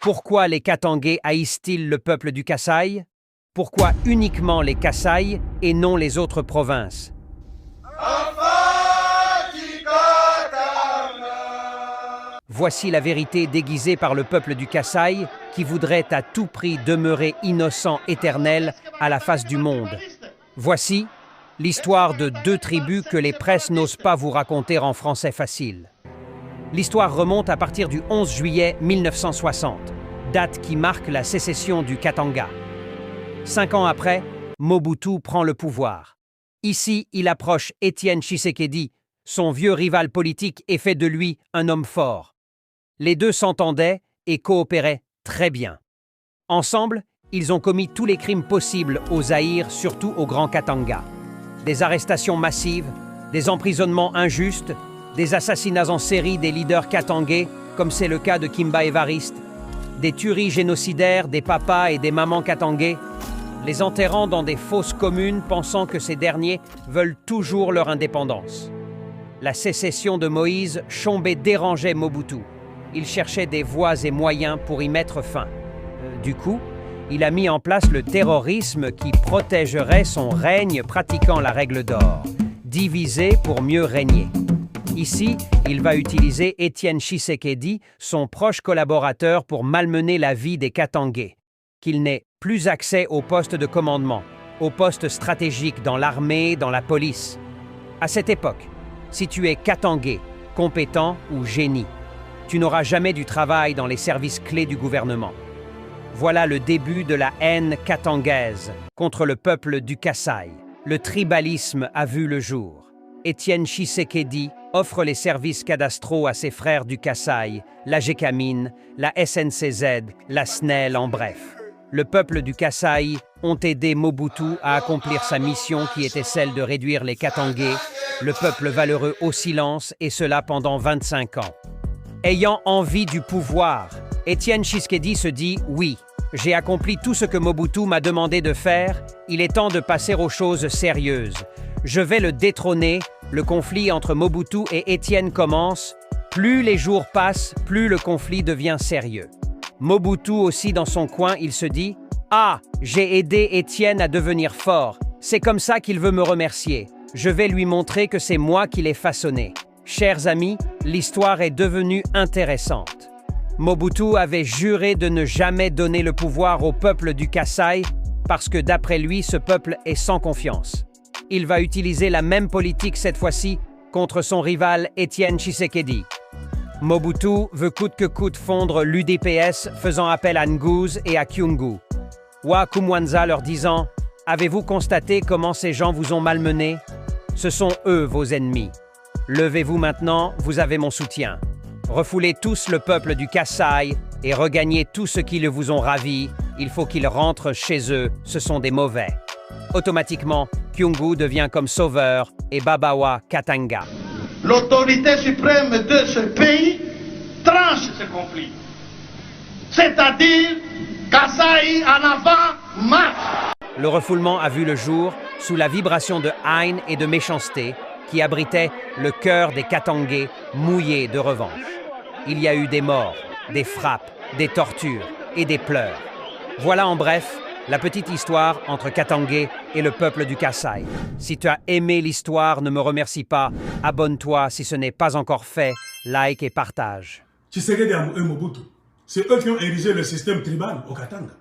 Pourquoi les Katangais haïssent-ils le peuple du Kasaï? Pourquoi uniquement les Kasaï et non les autres provinces? Voici la vérité déguisée par le peuple du Kasaï qui voudrait à tout prix demeurer innocent éternel à la face du monde. Voici l'histoire de deux tribus que les presses n'osent pas vous raconter en français facile. L'histoire remonte à partir du 11 juillet 1960, date qui marque la sécession du Katanga. 5 ans après, Mobutu prend le pouvoir. Ici, il approche Étienne Tshisekedi, son vieux rival politique, et fait de lui un homme fort. Les deux s'entendaient et coopéraient très bien. Ensemble, ils ont commis tous les crimes possibles au Zaïre, surtout au Grand Katanga. Des arrestations massives, des emprisonnements injustes, des assassinats en série des leaders katangais, comme c'est le cas de Kimba Evariste, des tueries génocidaires des papas et des mamans katangais, les enterrant dans des fosses communes pensant que ces derniers veulent toujours leur indépendance. La sécession de Moïse Tshombe dérangeait Mobutu. Il cherchait des voies et moyens pour y mettre fin. Du coup, il a mis en place le terrorisme qui protégerait son règne pratiquant la règle d'or, diviser pour mieux régner. Ici, il va utiliser Étienne Tshisekedi, son proche collaborateur, pour malmener la vie des Katangais, qu'il n'ait plus accès au poste de commandement, aux postes stratégiques dans l'armée, dans la police. À cette époque, si tu es Katangais, compétent ou génie, tu n'auras jamais du travail dans les services clés du gouvernement. Voilà le début de la haine katangaise contre le peuple du Kasaï. Le tribalisme a vu le jour. Étienne Tshisekedi offre les services cadastraux à ses frères du Kasaï, la Gécamine, la SNCZ, la SNEL en bref. Le peuple du Kasaï ont aidé Mobutu à accomplir sa mission qui était celle de réduire les Katangais, le peuple valeureux au silence, et cela pendant 25 ans. Ayant envie du pouvoir, Étienne Tshisekedi se dit « Oui, j'ai accompli tout ce que Mobutu m'a demandé de faire, il est temps de passer aux choses sérieuses. Je vais le détrôner, le conflit entre Mobutu et Étienne commence. Plus les jours passent, plus le conflit devient sérieux. Mobutu aussi dans son coin, il se dit « Ah, j'ai aidé Étienne à devenir fort, c'est comme ça qu'il veut me remercier. Je vais lui montrer que c'est moi qui l'ai façonné. » Chers amis, l'histoire est devenue intéressante. Mobutu avait juré de ne jamais donner le pouvoir au peuple du Kasaï parce que d'après lui, ce peuple est sans confiance. Il va utiliser la même politique cette fois-ci contre son rival Étienne Tshisekedi. Mobutu veut coûte que coûte fondre l'UDPS, faisant appel à Ngouze et à Kyungu. Wa Kumwanza leur disant « Avez-vous constaté comment ces gens vous ont malmenés? Ce sont eux vos ennemis. Levez-vous maintenant, vous avez mon soutien. Refoulez tous le peuple du Kasaï et regagnez tous ceux qui le vous ont ravi. Il faut qu'ils rentrent chez eux, ce sont des mauvais. » Automatiquement, Kyungu devient comme sauveur et Babawa Katanga. L'autorité suprême de ce pays tranche ce conflit. C'est-à-dire Kasaï en avant, marche. Le refoulement a vu le jour sous la vibration de haine et de méchanceté qui abritait le cœur des Katangais mouillés de revanche. Il y a eu des morts, des frappes, des tortures et des pleurs. Voilà en bref la petite histoire entre Katangais et le peuple du Kasaï. Si tu as aimé l'histoire, ne me remercie pas. Abonne-toi si ce n'est pas encore fait. Like et partage. Tshisekedi et Mobutu, c'est eux qui ont érigé le système tribal au Katanga.